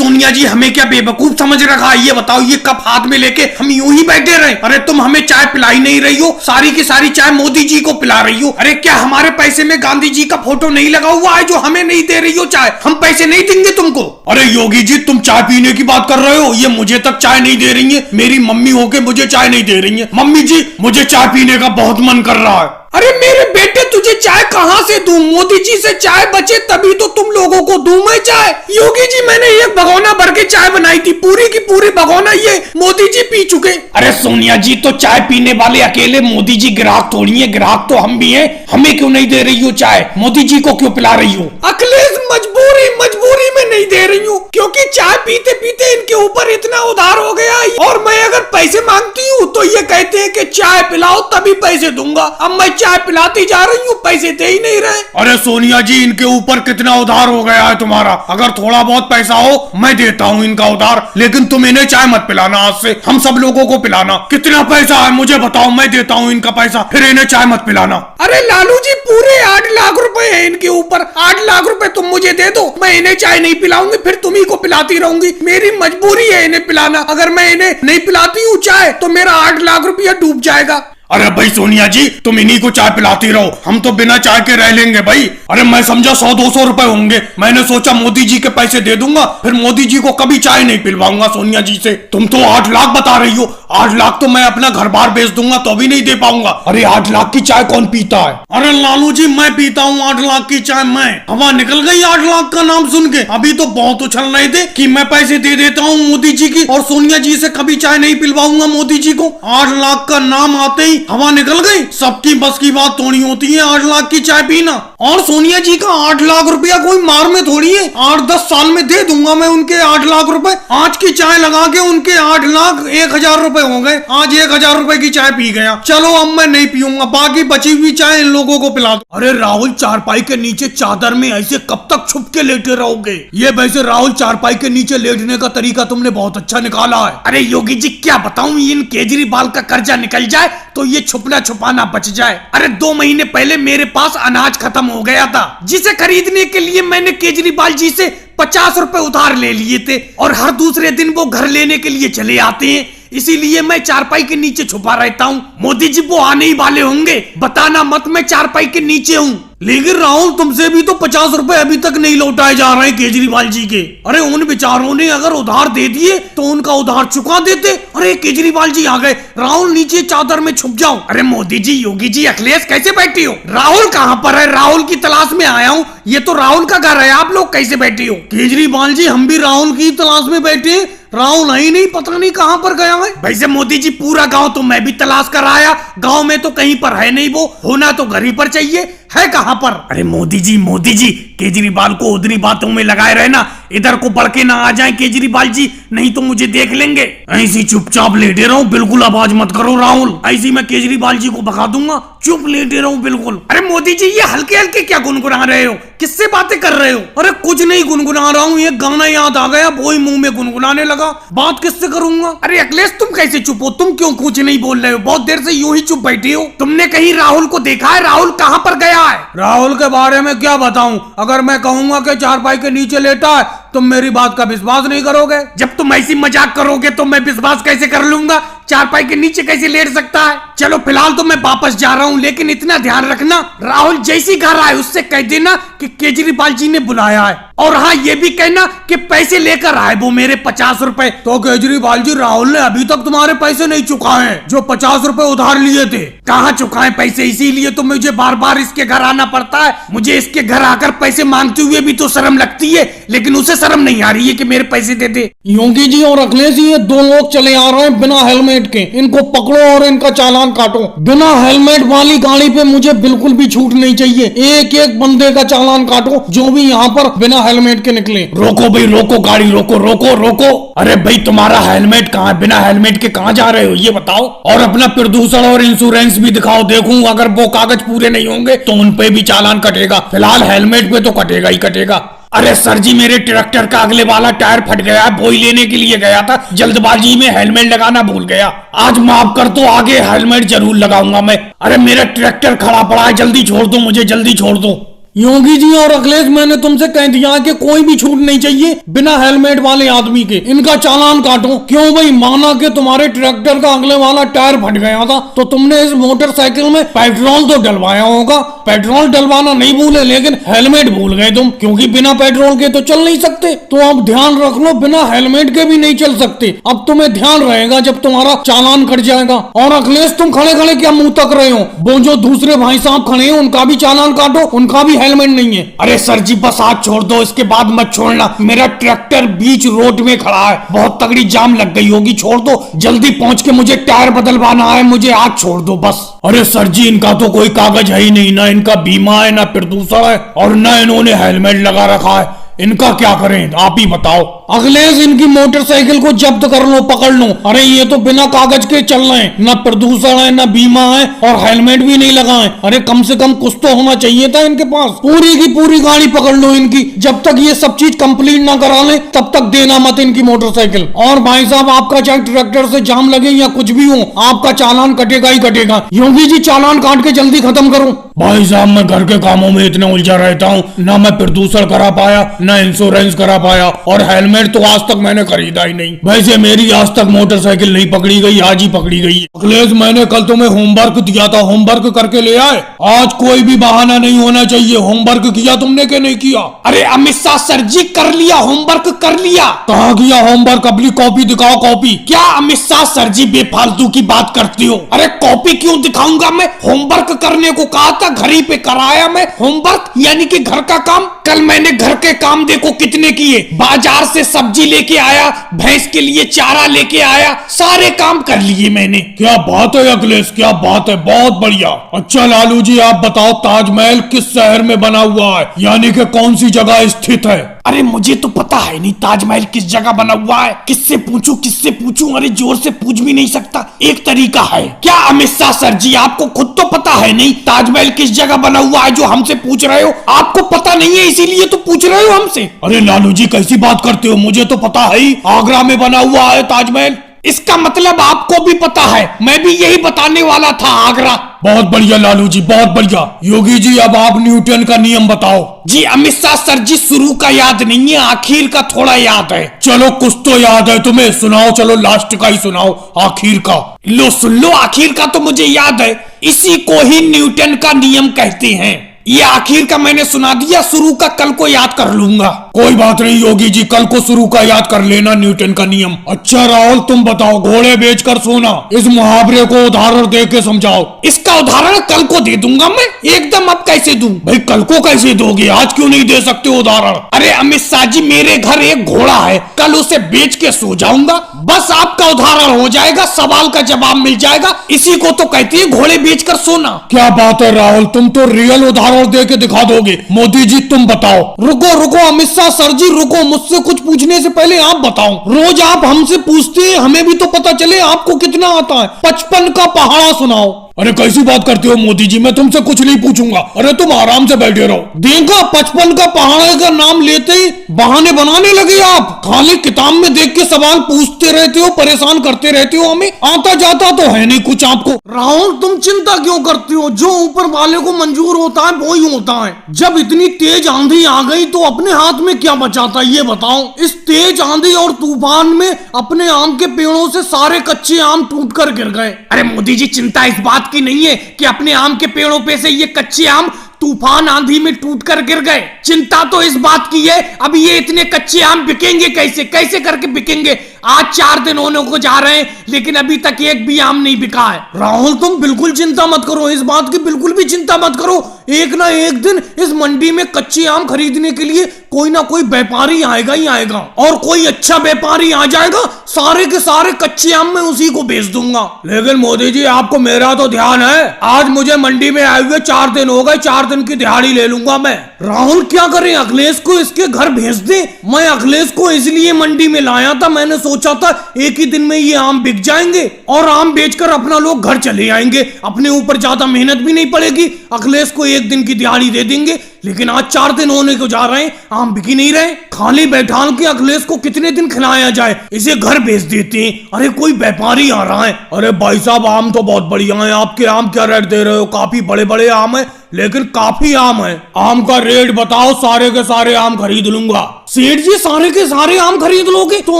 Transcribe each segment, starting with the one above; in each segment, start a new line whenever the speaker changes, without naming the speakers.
सोनिया जी हमें क्या बेवकूफ समझ रखा है? ये बताओ, ये कप हाथ में लेके हम यूं ही बैठे रहे? अरे तुम हमें चाय पिलाई नहीं रही हो, सारी की सारी चाय मोदी जी को पिला रही हो। अरे क्या हमारे पैसे में गांधी जी का फोटो नहीं लगा हुआ है जो हमें नहीं दे रही हो चाय? हम पैसे नहीं देंगे तुमको। अरे योगी जी तुम चाय पीने की बात कर रहे हो, ये मुझे तक चाय नहीं दे रही है, मेरी मम्मी होके मुझे चाय नहीं दे रही है। मम्मी जी मुझे चाय पीने का बहुत मन कर रहा है। अरे मेरे बेटे तुझे चाय कहाँ से दूं? मोदी जी से चाय बचे तभी तो तुम लोगों को दूं मैं चाय। योगी जी मैंने एक भगोना भर के चाय बनाई थी, पूरी की पूरी भगोना ये मोदी जी पी चुके। अरे सोनिया जी तो चाय पीने वाले अकेले मोदी जी ग्राहक थोड़ी है, ग्राहक तो हम भी हैं। हमें क्यों नहीं दे रही हो चाय? मोदी जी को क्यों पिला रही हो? अखिलेश मजबूरी में नहीं दे रही हूँ, क्योंकि चाय पीते पीते इनके ऊपर इतना उधार हो गया और मैं अगर पैसे मांगती हूँ तो ये कहते हैं कि चाय पिलाओ तभी पैसे दूंगा। अब मैं चाय पिलाती जा रही हूँ, पैसे दे ही नहीं रहे। अरे सोनिया जी इनके ऊपर कितना उधार हो गया है तुम्हारा? अगर थोड़ा बहुत पैसा हो मैं देता हूँ इनका उधार, लेकिन तुम इन्हें चाय मत पिलाना, आज से हम सब लोगों को पिलाना। कितना पैसा है मुझे बताओ, मैं देता हूँ इनका पैसा, फिर इन्हें चाय मत पिलाना। अरे लालू जी पूरे 8 लाख रुपए है इनके ऊपर, 8 लाख रुपए तुम मुझे दे दो, मैं इन्हें चाय नहीं पिलाऊंगी, फिर तुम ही को पिलाती रहूंगी। मेरी मजबूरी है इन्हें पिलाना, अगर मैं इन्हें नहीं पिलाती हूँ चाय तो मेरा 8 लाख रुपया डूब जाएगा। अरे भाई सोनिया जी तुम इन्हीं को चाय पिलाती रहो, हम तो बिना चाय के रह लेंगे भाई। अरे मैं समझा 100-200 रुपए होंगे, मैंने सोचा मोदी जी के पैसे दे दूंगा, फिर मोदी जी को कभी चाय नहीं पिलवाऊंगा सोनिया जी से। तुम तो 8 लाख बता रही हो, 8 लाख तो मैं अपना घर बार बेच दूंगा तो भी नहीं दे पाऊंगा। अरे 8 लाख की चाय कौन पीता है? अरे लालू जी मैं पीता हूँ 8 लाख की चाय, मैं हवा निकल गई 8 लाख का नाम सुन के। अभी तो बहुत उछल रहे थे कि मैं पैसे दे देता हूँ मोदी जी की और सोनिया जी से कभी चाय नहीं पिलवाऊंगा मोदी जी को। 8 लाख का नाम आते ही हवा निकल गई। सबकी बस की बात थोड़ी होती है 8 लाख की चाय पीना। और सोनिया जी का 8 लाख रुपया कोई मार में थोड़ी है, 8-10 साल में दे दूंगा मैं उनके 8 लाख रुपए। आज की चाय लगा के उनके 8 लाख 1000 रुपए हो गए, आज 1000 रुपए की चाय पी गया। चलो अब मैं नहीं पीऊंगा, बाकी बची हुई चाय इन लोगों को पिला दो। अरे राहुल चारपाई के नीचे चादर में ऐसे कब तक छुप के लेटे रहोगे? ये वैसे राहुल चारपाई के नीचे लेटने का तरीका तुमने बहुत अच्छा निकाला है। अरे योगी जी क्या बताऊं, इन केजरीवाल का कर्जा निकल जाए तो ये छुपना छुपाना बच जाए। अरे 2 महीने पहले मेरे पास अनाज खत्म हो गया था, जिसे खरीदने के लिए मैंने केजरीवाल जी से 50 रुपए उधार ले लिए थे और हर दूसरे दिन वो घर लेने के लिए चले आते हैं, इसीलिए मैं चारपाई के नीचे छुपा रहता हूँ। मोदी जी वो आने ही वाले होंगे, बताना मत मैं चारपाई के नीचे हूँ। लेकिन राहुल तुमसे भी तो 50 रुपए अभी तक नहीं लौटाए जा रहे हैं केजरीवाल जी के। अरे उन बेचारों ने अगर उधार दे दिए तो उनका उधार चुका देते। अरे केजरीवाल जी आ गए, राहुल नीचे चादर में छुप जाओ। अरे मोदी जी, योगी जी, अखिलेश कैसे बैठी हो? राहुल कहाँ पर है? राहुल की तलाश में आया हूँ, ये तो राहुल का घर है, आप लोग कैसे बैठी हो? केजरीवाल जी हम भी राहुल की तलाश में बैठे, राहुल ही नहीं, पता नहीं कहाँ पर गया है। वैसे मोदी जी पूरा गांव तो मैं भी तलाश कर आया, गांव में तो कहीं पर है नहीं, वो होना तो घर ही पर चाहिए, है कहाँ पर? अरे मोदी जी केजरीवाल को उधरी बातों में लगाए रहना, इधर को बढ़ के ना आ जाए केजरीवाल जी, नहीं तो मुझे देख लेंगे। ऐसी चुपचाप लेटे रहो, बिल्कुल आवाज मत करो राहुल, ऐसी मैं केजरीवाल जी को भगा दूंगा। चुप लेटे रहो बिल्कुल। अरे मोदी जी ये हल्के हल्के क्या गुनगुना रहे हो? किससे बातें कर रहे हो? अरे कुछ नहीं गुनगुना रहा हूँ, ये गाना याद आ गया, वो ही मुंह में गुनगुनाने लगा, बात किससे करूंगा? अरे अखिलेश तुम कैसे चुप हो? तुम क्यों कुछ नहीं बोल रहे हो? बहुत देर से यूं ही चुप बैठे हो। तुमने कहीं राहुल को देखा है? राहुल कहाँ पर गया है? राहुल के बारे में क्या बताऊं? अगर मैं कहूंगा कि चारपाई के नीचे लेटा है तुम मेरी बात का विश्वास नहीं करोगे। जब तुम ऐसी मजाक करोगे तो मैं विश्वास कैसे कर लूंगा? चारपाई के नीचे कैसे लेट सकता है? चलो फिलहाल तो मैं वापस जा रहा हूँ, लेकिन इतना ध्यान रखना राहुल जैसी घर आए उससे कह देना कि केजरीवाल जी ने बुलाया है, और हाँ ये भी कहना कि पैसे लेकर आए वो मेरे 50 रुपए। तो केजरीवाल जी राहुल ने अभी तक तुम्हारे पैसे नहीं चुकाए हैं, जो 50 रुपए उधार लिए थे। कहाँ चुकाए पैसे? इसीलिए तो मुझे बार बार इसके घर आना पड़ता है। मुझे इसके घर आकर पैसे मांगते हुए भी तो शर्म लगती है, लेकिन उसे शर्म नहीं आ रही है कि मेरे पैसे दे दे। योगी जी और अखिलेश जी ये 2 लोग चले आ रहे हैं बिना हेलमेट के, इनको पकड़ो और इनका चालान काटो। बिना हेलमेट वाली गाड़ी पे मुझे बिल्कुल भी छूट नहीं चाहिए, एक एक बंदे का चालान काटो जो भी यहाँ पर बिना हेलमेट के निकले। रोको भाई रोको, गाड़ी रोको रोको रोको। अरे भाई तुम्हारा हेलमेट कहाँ है? बिना हेलमेट के कहाँ जा रहे हो ये बताओ, और अपना प्रदूषण और इंश्योरेंस भी दिखाओ, देखूं अगर वो कागज पूरे नहीं होंगे तो उन पे भी चालान कटेगा। फिलहाल हेलमेट पे तो कटेगा ही कटेगा। अरे सर जी मेरे ट्रैक्टर का अगले वाला टायर फट गया है, बोई लेने के लिए गया था, जल्दबाजी में हेलमेट लगाना भूल गया। आज माफ कर दो, आगे हेलमेट जरूर लगाऊंगा मैं। अरे मेरा ट्रैक्टर खड़ा पड़ा है, जल्दी छोड़ दो मुझे, जल्दी छोड़ दो। योगी जी और अखिलेश, मैंने तुमसे कह दिया कि कोई भी छूट नहीं चाहिए बिना हेलमेट वाले आदमी के। इनका चालान काटो। क्यों भाई, माना कि तुम्हारे ट्रैक्टर का अगले वाला टायर फट गया था तो तुमने इस मोटरसाइकिल में पेट्रोल तो डलवाया होगा। पेट्रोल डलवाना नहीं भूले, लेकिन हेलमेट भूल गए तुम, क्योंकि बिना पेट्रोल के तो चल नहीं सकते। तो अब ध्यान रख लो, बिना हेलमेट के भी नहीं चल सकते। अब तुम्हें ध्यान रहेगा जब तुम्हारा चालान कट जाएगा। और अखिलेश, तुम खड़े खड़े क्या मुंह तक रहे हो? वो जो दूसरे भाई साहब खड़े हैं उनका भी चालान काटो, उनका भी हेलमेट नहीं है। अरे सर जी, बस आज छोड़ दो, इसके बाद मत छोड़ना। मेरा ट्रैक्टर बीच रोड में खड़ा है, बहुत तगड़ी जाम लग गई होगी, छोड़ दो। जल्दी पहुंच के मुझे टायर बदलवाना है, मुझे आज छोड़ दो बस। अरे सर जी, इनका तो कोई कागज है ही नहीं, ना इनका बीमा है, ना प्रदूषण है, और ना इन्होंने हेलमेट लगा रखा है। इनका क्या करें, आप ही बताओ। अखिलेश, इनकी मोटरसाइकिल को जब्त कर लो, पकड़ लो। अरे ये तो बिना कागज के चल रहे हैं, ना प्रदूषण है, ना बीमा है, और हेलमेट भी नहीं लगाए। अरे कम से कम कुछ तो होना चाहिए था इनके पास। पूरी की पूरी गाड़ी पकड़ लो इनकी। जब तक ये सब चीज कंप्लीट ना करा ले तब तक देना मत इनकी मोटरसाइकिल। और भाई साहब, आपका चाहे ट्रैक्टर से जाम लगे या कुछ भी हो, आपका चालान कटेगा ही कटेगा। योगी जी, चालान काट के जल्दी खत्म करो। भाई साहब, मैं घर के कामों में इतना उलझा रहता हूँ, ना मैं प्रदूषण करा पाया, ना इंश्योरेंस करा पाया, और हेलमेट तो आज तक मैंने खरीदा ही नहीं। वैसे मेरी आज तक मोटरसाइकिल नहीं पकड़ी गई, आज ही पकड़ी गई। अखिलेश, मैंने कल तुम्हें होमवर्क दिया था, होमवर्क करके ले आए? आज कोई भी बहाना नहीं होना चाहिए। होमवर्क किया तुमने कि नहीं किया? अरे अमित शाह सर जी, कर लिया, होमवर्क कर लिया। कहाँ किया होमवर्क? अपनी कॉपी दिखाओ, कॉपी। क्या अमित शाह सर जी बेफालतू की बात करती हो? अरे कॉपी क्यों दिखाऊंगा मैं? होमवर्क करने को कहा था, घर ही पे कराया मैं होमवर्क, यानी कि घर का काम। कल मैंने घर के काम देखो कितने किए। बाजार से सब्जी लेके आया, भैंस के लिए चारा लेके आया, सारे काम कर लिए मैंने। क्या बात है अखिलेश, क्या बात है, बहुत बढ़िया। अच्छा लालू जी, आप बताओ, ताजमहल किस शहर में बना हुआ है, यानी कि कौन सी जगह स्थित है? अरे मुझे तो पता है नहीं ताजमहल किस जगह बना हुआ है। किससे पूछूं, किससे पूछूं? अरे जोर से पूछ भी नहीं सकता, एक तरीका है। क्या अमित शाह सर जी, आपको खुद तो पता है नहीं ताजमहल किस जगह बना हुआ है, जो हमसे पूछ रहे हो? आपको पता नहीं है इसीलिए तो पूछ रहे हो हमसे। अरे लालू जी, कैसी बात करते हो? मुझे तो पता है ही, आगरा में बना हुआ है ताजमहल। इसका मतलब आपको भी पता है। मैं भी यही बताने वाला था, आगरा। बहुत बढ़िया लालू जी, बहुत बढ़िया। योगी जी, अब आप न्यूटन का नियम बताओ। जी अमित शाह सर जी, शुरू का याद नहीं है, आखिर का थोड़ा याद है। चलो कुछ तो याद है तुम्हें, सुनाओ। चलो लास्ट का ही सुनाओ, आखिर का। लो सुन लो, आखिर का तो मुझे याद है, इसी को ही न्यूटन का नियम कहते हैं। ये आखिर का मैंने सुना दिया, शुरू का कल को याद कर लूंगा। कोई बात नहीं योगी जी, कल को शुरू का याद कर लेना, न्यूटन का नियम। अच्छा राहुल, तुम बताओ, घोड़े बेचकर सोना, इस मुहावरे को उदाहरण दे के समझाओ। इसका उदाहरण कल को दे दूंगा मैं, एकदम। अब कैसे दूं? भाई कल को कैसे दोगे, आज क्यों नहीं दे सकते उदाहरण? अरे अमित शाह जी, मेरे घर एक घोड़ा है, कल उसे बेच के सो जाऊंगा, बस आपका उदाहरण हो जाएगा, सवाल का जवाब मिल जाएगा। इसी को तो कहते हैं घोड़े बेचकर सोना। क्या बात है राहुल, तुम तो रियल उदाहरण दे के दिखा दोगे। मोदी जी तुम बताओ। रुको रुको अमित शाह सर जी, रुको, मुझसे कुछ पूछने से पहले आप बताओ। रोज आप हमसे पूछते हैं, हमें भी तो पता चले आपको कितना आता है। 55 का पहाड़ा सुनाओ। अरे कैसी बात करते हो मोदी जी, मैं तुमसे कुछ नहीं पूछूंगा। अरे तुम आराम से बैठे रहो। देखा, 55 का पहाड़ का नाम लेते ही बहाने बनाने लगे आप। खाली किताब में देख के सवाल पूछते रहते हो, परेशान करते रहते हो हमें। आता जाता तो है नहीं कुछ आपको। राहुल, तुम चिंता क्यों करते हो? जो ऊपर वाले को मंजूर होता है वो ही होता है। जब इतनी तेज आंधी आ गई तो अपने हाथ में क्या बचा था, ये बताओ। इस तेज आंधी और तूफान में अपने आम के पेड़ों से सारे कच्चे आम टूट कर गिर गए। अरे मोदी जी, चिंता इस बात की नहीं है कि अपने आम के पेड़ों पे से ये कच्चे आम तूफान आंधी में टूटकर गिर गए। चिंता तो इस बात की है, अब ये इतने कच्चे आम बिकेंगे कैसे, कैसे करके बिकेंगे। आज 4 दिन होने को जा रहे हैं, लेकिन अभी तक एक भी आम नहीं बिका है। राहुल, तुम बिल्कुल चिंता मत करो, इस बात की बिल्कुल भी चिंता मत करो। एक ना एक दिन इस मंडी में कच्चे आम खरीदने के लिए कोई ना कोई व्यापारी आएगा ही आएगा, और कोई अच्छा व्यापारी आ जाएगा, सारे के सारे कच्चे आम मैं उसी को बेच दूंगा। लेकिन मोदी जी, आपको मेरा तो ध्यान है, आज मुझे मंडी में आए हुए 4 दिन हो गए, 4 दिन की दिहाड़ी ले लूंगा मैं। राहुल, क्या करें, अखिलेश को इसके घर भेज दे। मैं अखिलेश को इसलिए मंडी में लाया था, मैंने सोचा था एक ही दिन में ये आम बिक जाएंगे और आम बेचकर अपना लोग घर चले आएंगे, अपने ऊपर ज्यादा मेहनत भी नहीं पड़ेगी, अखिलेश को 1 दिन की दिहाड़ी दे देंगे। लेकिन आज 4 दिन होने को जा रहे हैं, आम बिक ही नहीं रहे। खाली बैठाल के अखिलेश को कितने दिन खिलाया जाए, इसे घर भेज देते हैं। अरे कोई व्यापारी आ रहा है। अरे भाई साहब, आम तो बहुत बढ़िया है, आपके आम क्या रेट दे रहे हो? काफी बड़े बड़े आम है, लेकिन काफी आम है। आम का रेट बताओ, सारे के सारे आम खरीद लूंगा। सेठ जी सारे के सारे आम खरीद लोगे तो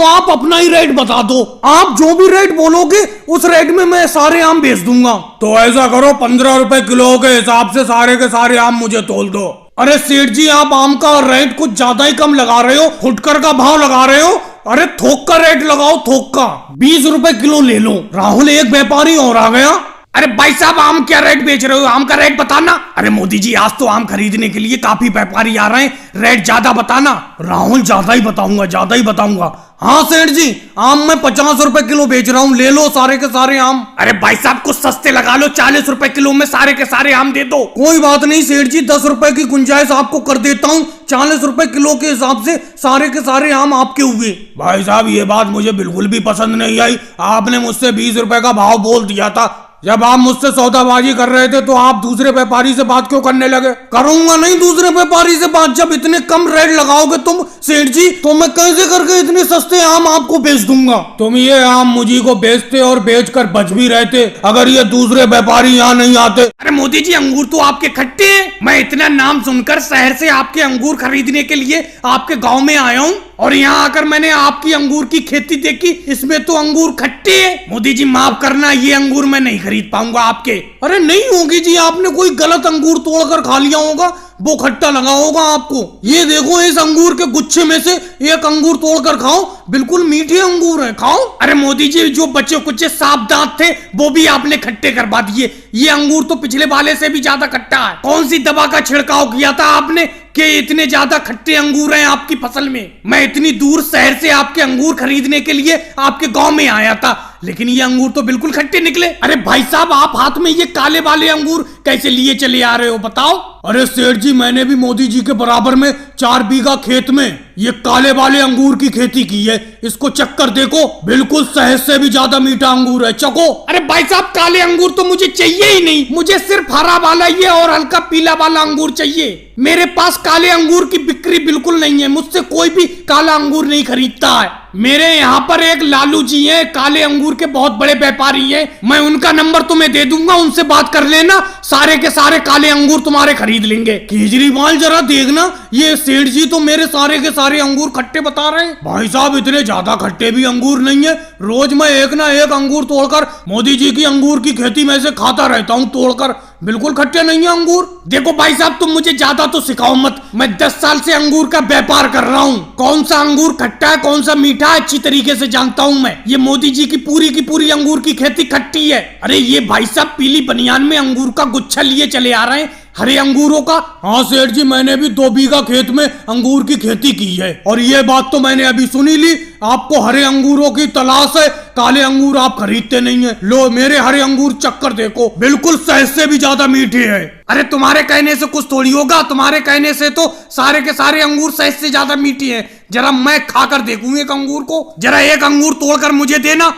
आप अपना ही रेट बता दो। आप जो भी रेट बोलोगे उस रेट में मैं सारे आम बेच दूंगा। तो ऐसा करो 15 रुपए किलो के हिसाब से सारे के सारे आम मुझे तोल दो। अरे सेठ जी आप आम का रेट कुछ ज्यादा ही कम लगा रहे हो, फुटकर का भाव लगा रहे हो। अरे थोक का रेट लगाओ, थोक का 20 रुपए किलो ले लो। राहुल एक व्यापारी और आ गया। अरे भाई साहब आम क्या रेट बेच रहे हो, आम का रेट बताना। अरे मोदी जी आज तो आम खरीदने के लिए काफी व्यापारी आ रहे हैं, रेट ज्यादा बताना। राहुल ज्यादा ही बताऊंगा, ज्यादा ही बताऊंगा। हाँ सेठ जी आम मैं 50 रुपए किलो बेच रहा हूँ, ले लो सारे के सारे आम। अरे भाई साहब कुछ सस्ते लगा लो, 40 रुपए किलो में सारे के सारे आम दे दो। कोई बात नहीं सेठ जी, 10 रुपए की गुंजाइश आपको कर देता हूँ। 40 रुपए किलो के हिसाब से सारे के सारे आम आपके हुए। भाई साहब ये बात मुझे बिल्कुल भी पसंद नहीं आई। आपने मुझसे 20 रुपए का भाव बोल दिया था। जब आप मुझसे सौदाबाजी कर रहे थे तो आप दूसरे व्यापारी से बात क्यों करने लगे? करूंगा नहीं दूसरे व्यापारी से बात। जब इतने कम रेट लगाओगे तुम सेठ जी तो मैं कैसे करके इतने सस्ते आम आपको बेच दूंगा। तुम ये आम मुझी को बेचते और बेचकर बच भी रहते अगर ये दूसरे व्यापारी यहाँ नहीं आते। अरे मोदी जी अंगूर तो आपके खट्टे हैं। मैं इतना नाम सुनकर शहर से आपके अंगूर खरीदने के लिए आपके गाँव में आया हूँ और यहाँ आकर मैंने आपकी अंगूर की खेती देखी, इसमें तो अंगूर खट्टे हैं। मोदी जी माफ करना, ये अंगूर मैं नहीं खरीद पाऊंगा आपके। अरे नहीं होगी जी, आपने कोई गलत अंगूर तोड़कर खा लिया होगा, वो खट्टा लगा होगा आपको। ये देखो इस अंगूर के गुच्छे में से एक अंगूर तोड़कर खाओ, बिल्कुल मीठे अंगूर हैं, खाओ। अरे मोदी जी जो बच्चे कुछ साफ दांत थे वो भी आपने खट्टे करवा दिए। ये अंगूर तो पिछले वाले से भी ज्यादा खट्टा है। कौन सी दवा का छिड़काव किया था आपने कि इतने ज्यादा खट्टे अंगूर हैं आपकी फसल में? मैं इतनी दूर शहर से आपके अंगूर खरीदने के लिए आपके गांव में आया था, लेकिन ये अंगूर तो बिल्कुल खट्टे निकले। अरे भाई साहब आप हाथ में ये काले वाले अंगूर कैसे लिए चले आ रहे हो बताओ? अरे सेठ जी मैंने भी मोदी जी के बराबर में 4 बीघा खेत में ये काले वाले अंगूर की खेती की है। इसको चक्कर देखो, बिल्कुल शहद से भी ज्यादा मीठा अंगूर है, चखो। अरे भाई साहब काले अंगूर तो मुझे चाहिए ही नहीं, मुझे सिर्फ हरा वाला ये और हल्का पीला वाला अंगूर चाहिए। मेरे पास काले अंगूर की बिक्री बिल्कुल नहीं है, मुझसे कोई भी काला अंगूर नहीं खरीदता है। मेरे यहाँ पर एक लालू जी हैं, काले अंगूर के बहुत बड़े व्यापारी हैं, मैं उनका नंबर तुम्हें दे दूंगा, उनसे बात कर लेना, सारे के सारे काले अंगूर तुम्हारे खरीद लेंगे। केजरीवाल जरा देखना, ये सेठ जी तो मेरे सारे के सारे अंगूर खट्टे बता रहे हैं। भाई साहब इतने ज्यादा खट्टे भी अंगूर नहीं है, रोज मैं एक ना एक अंगूर तोड़कर मोदी जी की अंगूर की खेती में से खाता रहता हूँ तोड़कर, बिल्कुल खट्टे नहीं है अंगूर। देखो भाई साहब तुम मुझे ज्यादा तो सिखाओ मत, मैं 10 साल से अंगूर का व्यापार कर रहा हूँ, कौन सा अंगूर खट्टा है कौन सा मीठा है अच्छी तरीके से जानता हूँ मैं। ये मोदी जी की पूरी अंगूर की खेती खट्टी है। अरे ये भाई साहब पीली बनियान में अंगूर का गुच्छा लिए चले आ रहे हैं, हरे अंगूरों का। हाँ सेठ जी मैंने भी 2 बीघा खेत में अंगूर की खेती की है और ये बात तो मैंने अभी सुनी ली, आपको हरे अंगूरों की तलाश है, काले अंगूर आप खरीदते नहीं है। लो मेरे हरे अंगूर चक्कर देखो, बिल्कुल शहद से भी ज्यादा मीठे हैं। अरे तुम्हारे कहने से कुछ थोड़ी होगा, तुम्हारे कहने से तो सारे के सारे अंगूर शहद से ज्यादा मीठे हैं। जरा मैं खाकर देखूं एक अंगूर को, जरा एक अंगूर तोड़कर मुझे देना।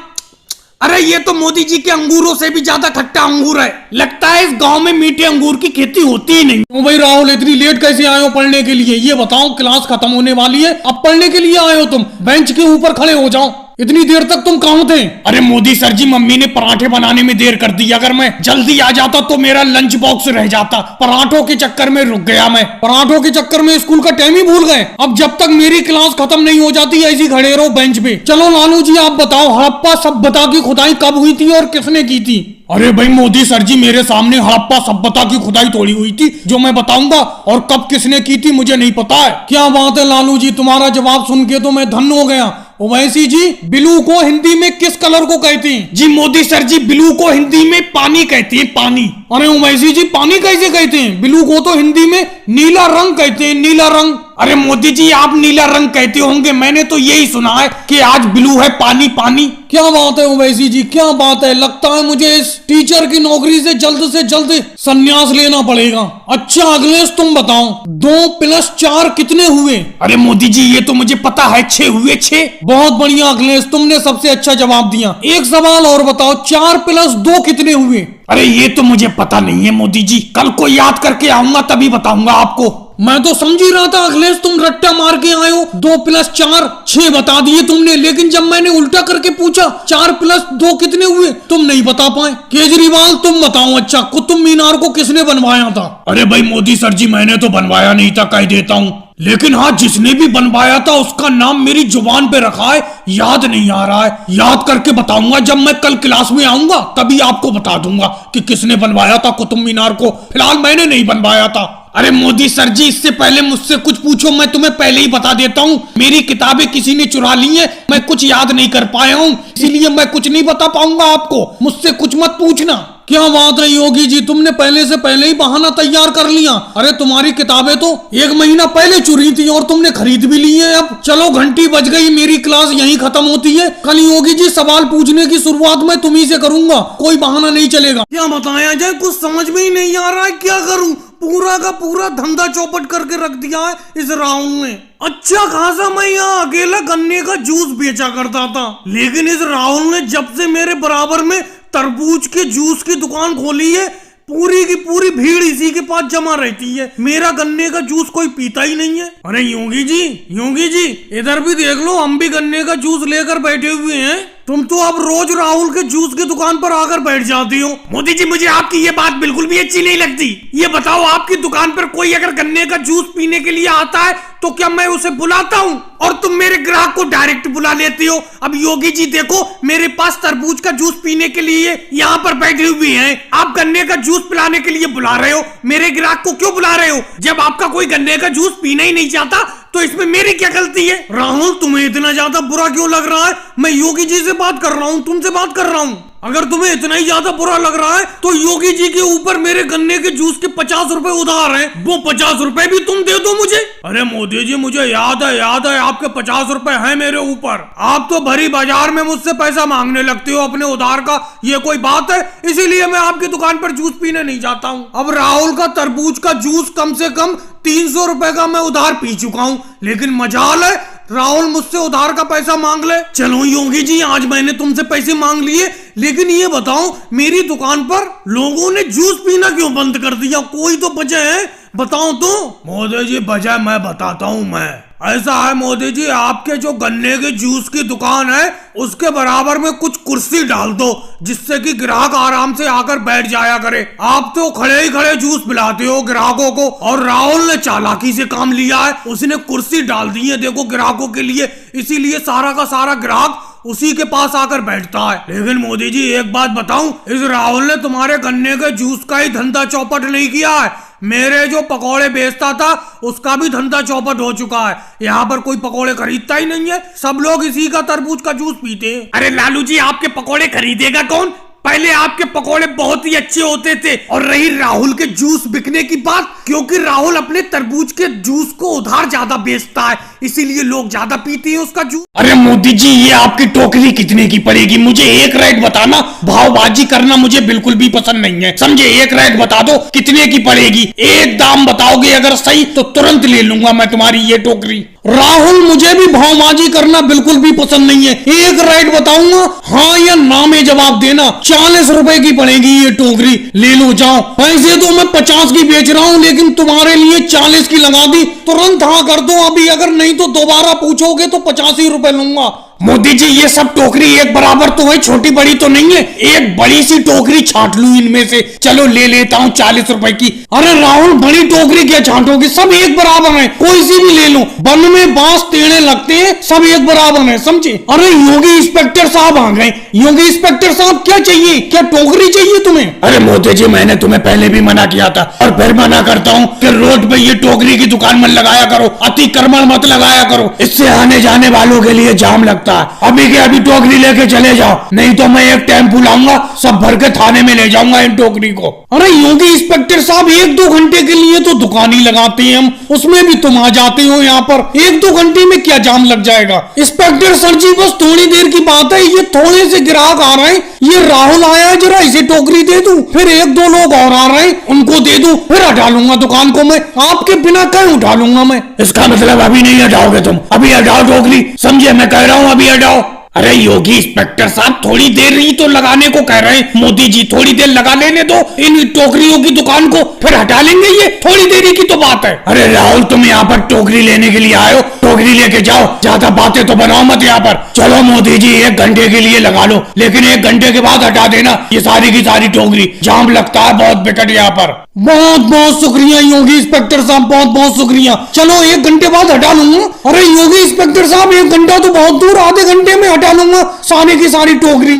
अरे ये तो मोदी जी के अंगूरों से भी ज्यादा खट्टा अंगूर है, लगता है इस गांव में मीठे अंगूर की खेती होती ही नहीं। तो भाई राहुल इतनी लेट कैसे आए हो पढ़ने के लिए? ये बताओ क्लास खत्म होने वाली है, अब पढ़ने के लिए आए हो तुम? बेंच के ऊपर खड़े हो जाओ, इतनी देर तक तुम कहाँ थे? अरे मोदी सर जी मम्मी ने पराठे बनाने में देर कर दी, अगर मैं जल्दी आ जाता तो मेरा लंच बॉक्स रह जाता, पराठों के चक्कर में रुक गया मैं, पराठों के चक्कर में स्कूल का टाइम ही भूल गए। अब जब तक मेरी क्लास खत्म नहीं हो जाती ऐसी खड़े रहो बेंच पे। चलो लालू जी आप बताओ हड़प्पा सभ्यता की खुदाई कब हुई थी और किसने की थी? अरे भाई मोदी सर जी मेरे सामने हड़प्पा सभ्यता की खुदाई थोड़ी हुई थी जो मैं बताऊंगा, और कब किसने की थी मुझे नहीं पता है। क्या बात है लालू जी, तुम्हारा जवाब सुन के तो मैं धन्य हो गया। ओवैसी जी ब्लू को हिंदी में किस कलर को कहते हैं? जी मोदी सर जी ब्लू को हिंदी में पानी कहते हैं, पानी। अरे ओवैसी जी पानी कैसे कहते हैं? ब्लू को तो हिंदी में नीला रंग कहते हैं, नीला रंग। अरे मोदी जी आप नीला रंग कहते होंगे, मैंने तो यही सुना है कि आज ब्लू है पानी पानी। क्या बात है ओवैसी जी, क्या बात है, लगता है मुझे इस टीचर की नौकरी से जल्द संन्यास लेना पड़ेगा। अच्छा अखिलेश तुम बताओ 2 + 4 कितने हुए? अरे मोदी जी ये तो मुझे पता है, 6 हुए, 6। बहुत बढ़िया अखिलेश, तुमने सबसे अच्छा जवाब दिया। एक सवाल और बताओ 4 + 2 कितने हुए? अरे ये तो मुझे पता नहीं है मोदी जी, कल को याद करके आऊंगा तभी बताऊंगा आपको। मैं तो समझ ही रहा था अखिलेश तुम रट्टा मार के आए हो। 2 + 4 6 बता दिए तुमने, लेकिन जब मैंने उल्टा करके पूछा 4 + 2 कितने हुए, तुम नहीं बता पाए। केजरीवाल तुम बताओ, अच्छा कुतुब मीनार को किसने बनवाया था? अरे भाई मोदी सर जी, मैंने तो बनवाया नहीं था, कह देता हूँ। लेकिन हाँ, जिसने भी बनवाया था उसका नाम मेरी जुबान पे रखा है, याद नहीं आ रहा है। याद करके बताऊंगा, जब मैं कल क्लास में आऊंगा तभी आपको बता दूंगा कि किसने बनवाया था कुतुब मीनार को। फिलहाल मैंने नहीं बनवाया था। अरे मोदी सर जी, इससे पहले मुझसे कुछ पूछो, मैं तुम्हें पहले ही बता देता हूँ, मेरी किताबें किसी ने चुरा ली हैं, मैं कुछ याद नहीं कर पाया हूँ, इसीलिए मैं कुछ नहीं बता पाऊंगा आपको। मुझसे कुछ मत पूछना। क्या बात है योगी जी, तुमने पहले से पहले ही बहाना तैयार कर लिया। अरे तुम्हारी किताबें तो 1 महीना पहले चुरी थी और तुमने खरीद भी ली है। अब चलो, घंटी बज गई, मेरी क्लास यहीं खत्म होती है। कल योगी जी सवाल पूछने की शुरुआत मैं तुम्ही से करूंगा, कोई बहाना नहीं चलेगा। क्या बताया जाए, कुछ समझ में ही नहीं आ रहा है, क्या करूं? पूरा का पूरा धंधा चौपट करके रख दिया है इस राहुल ने। अच्छा खासा मैं यहाँ अकेला गन्ने का जूस बेचा करता था, लेकिन इस राहुल ने जब से मेरे बराबर में तरबूज के जूस की दुकान खोली है, पूरी की पूरी भीड़ इसी के पास जमा रहती है। मेरा गन्ने का जूस कोई पीता ही नहीं है। अरे योगी जी इधर भी देख लो, हम भी गन्ने का जूस लेकर बैठे हुए हैं। तुम तो अब रोज राहुल के जूस की दुकान पर आकर बैठ जाती हो। मोदी जी, मुझे आपकी ये बात बिल्कुल भी अच्छी नहीं लगती। ये बताओ, आपकी दुकान पर कोई अगर गन्ने का जूस पीने के लिए आता है तो क्या मैं उसे बुलाता हूँ और तुम मेरे ग्राहक को डायरेक्ट बुला लेती हो? अब योगी जी देखो, मेरे पास तरबूज का जूस पीने के लिए यहाँ पर बैठे हुए हैं, आप गन्ने का जूस पिलाने के लिए बुला रहे हो। मेरे ग्राहक को क्यों बुला रहे हो? जब आपका कोई गन्ने का जूस पीना ही नहीं चाहता तो इसमें मेरी क्या गलती है? राहुल, तुम्हें इतना ज्यादा बुरा क्यों लग रहा है? मैं योगी जी से बात कर रहा हूँ, तुमसे बात कर रहा हूँ। अगर तुम्हें इतना ही ज्यादा बुरा लग रहा है तो योगी जी के ऊपर मेरे गन्ने के जूस के 50 रुपए उधार हैं, वो 50 रुपए भी तुम दे दो मुझे। अरे मोदी जी, मुझे याद है आपके 50 रुपए हैं मेरे ऊपर। आप तो भरी बाजार में मुझसे पैसा मांगने लगते हो अपने उधार का, ये कोई बात है? इसीलिए मैं आपकी दुकान पर जूस पीने नहीं जाता हूँ। अब राहुल का तरबूज का जूस कम से कम 300 रुपए का मैं उधार पी चुका हूँ, लेकिन मजाल है राहुल मुझसे उधार का पैसा मांग ले। चलो योगी जी, आज मैंने तुमसे पैसे मांग लिए, लेकिन ये बताओ, मेरी दुकान पर लोगों ने जूस पीना क्यों बंद कर दिया? कोई तो वजह है, बताओ तो। मोदी जी, वजह मैं बताता हूँ। मैं ऐसा है मोदी जी, आपके जो गन्ने के जूस की दुकान है उसके बराबर में कुछ कुर्सी डाल दो, जिससे कि ग्राहक आराम से आकर बैठ जाया करे। आप तो खड़े ही खड़े जूस पिलाते हो ग्राहकों को, और राहुल ने चालाकी से काम लिया है, उसने कुर्सी डाल दी है देखो ग्राहकों के लिए, इसीलिए सारा का सारा ग्राहक उसी के पास आकर बैठता है। लेकिन मोदी जी, एक बात बताऊं, इस राहुल ने तुम्हारे गन्ने के जूस का ही धंधा चौपट नहीं किया है, मेरे जो पकोड़े बेचता था उसका भी धंधा चौपट हो चुका है। यहाँ पर कोई पकोड़े खरीदता ही नहीं है, सब लोग इसी का तरबूज का जूस पीते हैं। अरे लालू जी, आपके पकोड़े खरीदेगा कौन? पहले आपके पकोड़े बहुत ही अच्छे होते थे। और रही राहुल के जूस बिकने की बात, क्योंकि राहुल अपने तरबूज के जूस को उधार ज्यादा बेचता है, इसीलिए लोग ज्यादा पीते हैं उसका जूस। अरे मोदी जी, ये आपकी टोकरी कितने की पड़ेगी? मुझे एक रेट बताना, भावबाजी करना मुझे बिल्कुल भी पसंद नहीं है, समझे? एक रेट बता दो कितने की पड़ेगी। एक दाम बताओगे अगर सही तो तुरंत ले लूंगा मैं तुम्हारी ये टोकरी। राहुल, मुझे भी भावबाजी करना बिल्कुल भी पसंद नहीं है, एक रेट बताऊंगा, हाँ या ना में जवाब देना। 40 रुपए की पड़ेगी ये टोकरी, ले लो जाओ। पैसे तो मैं 50 की बेच रहा हूँ, लेकिन तुम्हारे लिए 40 की लगा दी, तुरंत हाँ कर दो अभी, अगर नहीं तो दोबारा पूछोगे तो 50 ही रुपए लूंगा। मोदी जी, ये सब टोकरी एक बराबर तो है, छोटी बड़ी तो नहीं है, एक बड़ी सी टोकरी छांट लूं इनमें से। चलो ले लेता हूँ 40 रुपए की। अरे राहुल, बड़ी टोकरी क्या छांटोगी, सब एक बराबर है, कोई सी भी ले लो। वन में बांस टेढ़े लगते हैं, सब एक बराबर है, समझे? अरे योगी इंस्पेक्टर साहब आ गए। योगी इंस्पेक्टर साहब, क्या चाहिए? क्या टोकरी चाहिए तुम्हें? अरे मोदी जी, मैंने तुम्हें पहले भी मना किया था और फिर मना करता हूँ कि रोड पे ये टोकरी की दुकान मत लगाया करो, अतिक्रमण मत लगाया करो, इससे आने जाने वालों के लिए जाम लगता। अभी के अभी टोकरी लेके चले जाओ, नहीं तो मैं एक टेम्पू लाऊंगा, सब भर के थाने में ले जाऊंगा इन टोकरी को। अरे योगी इंस्पेक्टर साहब, 1-2 घंटे के लिए तो दुकान ही लगाते हैं हम, उसमें भी तुम आ जाते हो यहाँ पर। 1-2 घंटे में क्या जाम लग जाएगा? इंस्पेक्टर सर जी, बस थोड़ी देर की बात है, ये थोड़े से ग्राहक आ रहे हैं, ये राहुल आया है, जरा इसे टोकरी दे दूं, फिर 1-2 लोग और आ रहे हैं, उनको दे दूं, फिर हटा लूंगा दुकान को मैं, आपके बिना कहीं उठा लूंगा मैं। इसका मतलब अभी नहीं हटाओगे तुम? अभी हटाओ टोकरी, समझे? मैं कह रहा हूँ अभी हटाओ। अरे योगी इंस्पेक्टर साहब, थोड़ी देर ही तो लगाने को कह रहे हैं मोदी जी, थोड़ी देर लगा लेने दो इन टोकरियों की दुकान को, फिर हटा लेंगे, ये थोड़ी देरी की तो बात है। अरे राहुल, तुम यहाँ पर टोकरी लेने के लिए आए हो, टोकरी लेके जाओ, ज्यादा बातें तो बनाओ मत यहाँ पर। चलो मोदी जी 1 घंटे के लिए लगा लो, लेकिन 1 घंटे के बाद हटा देना ये सारी की सारी टोकरी, जाम लगता है बहुत बेकट यहाँ पर। बहुत बहुत शुक्रिया योगी इंस्पेक्टर साहब, बहुत बहुत शुक्रिया। चलो 1 घंटे बाद हटा लूंगा। अरे योगी इंस्पेक्टर साहब, 1 घंटा तो बहुत दूर, आधे घंटे में हटा लूंगा सारी की सारी टोकरी।